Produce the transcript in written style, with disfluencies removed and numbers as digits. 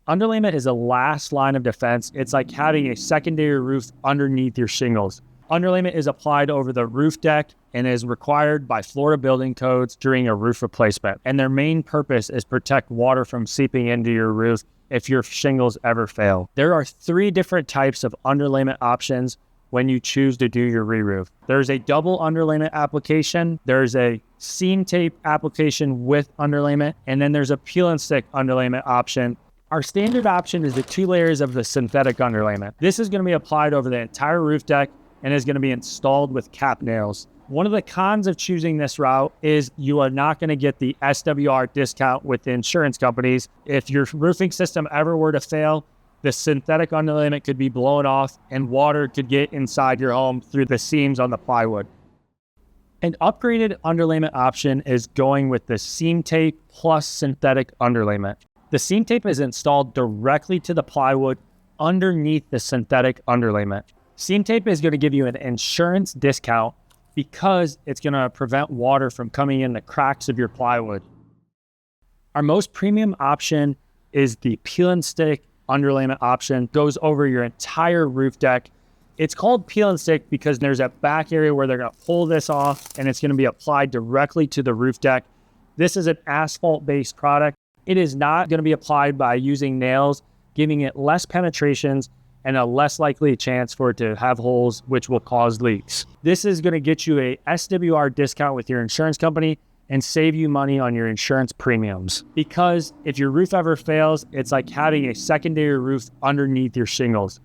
Underlayment is a last line of defense. It's like having a secondary roof underneath your shingles. Underlayment is applied over the roof deck and is required by Florida building codes during a roof replacement. And their main purpose is protect water from seeping into your roof if your shingles ever fail. There are 3 different types of underlayment options when you choose to do your re-roof. There's a double underlayment application, there's a seam tape application with underlayment, and then there's a peel and stick underlayment option. Our standard option is the 2 layers of the synthetic underlayment. This is going to be applied over the entire roof deck and is going to be installed with cap nails. One of the cons of choosing this route is you are not going to get the SWR discount with the insurance companies. If your roofing system ever were to fail, the synthetic underlayment could be blown off and water could get inside your home through the seams on the plywood. An upgraded underlayment option is going with the seam tape plus synthetic underlayment. The seam tape is installed directly to the plywood underneath the synthetic underlayment. Seam tape is going to give you an insurance discount because it's going to prevent water from coming in the cracks of your plywood. Our most premium option is the peel and stick underlayment option. Goes over your entire roof deck. It's called peel and stick because there's a back area where they're going to pull this off and it's going to be applied directly to the roof deck. This is an asphalt-based product. It is not going to be applied by using nails, giving it less penetrations and a less likely chance for it to have holes, which will cause leaks. This is going to get you a SWR discount with your insurance company and save you money on your insurance premiums. Because if your roof ever fails, it's like having a secondary roof underneath your shingles.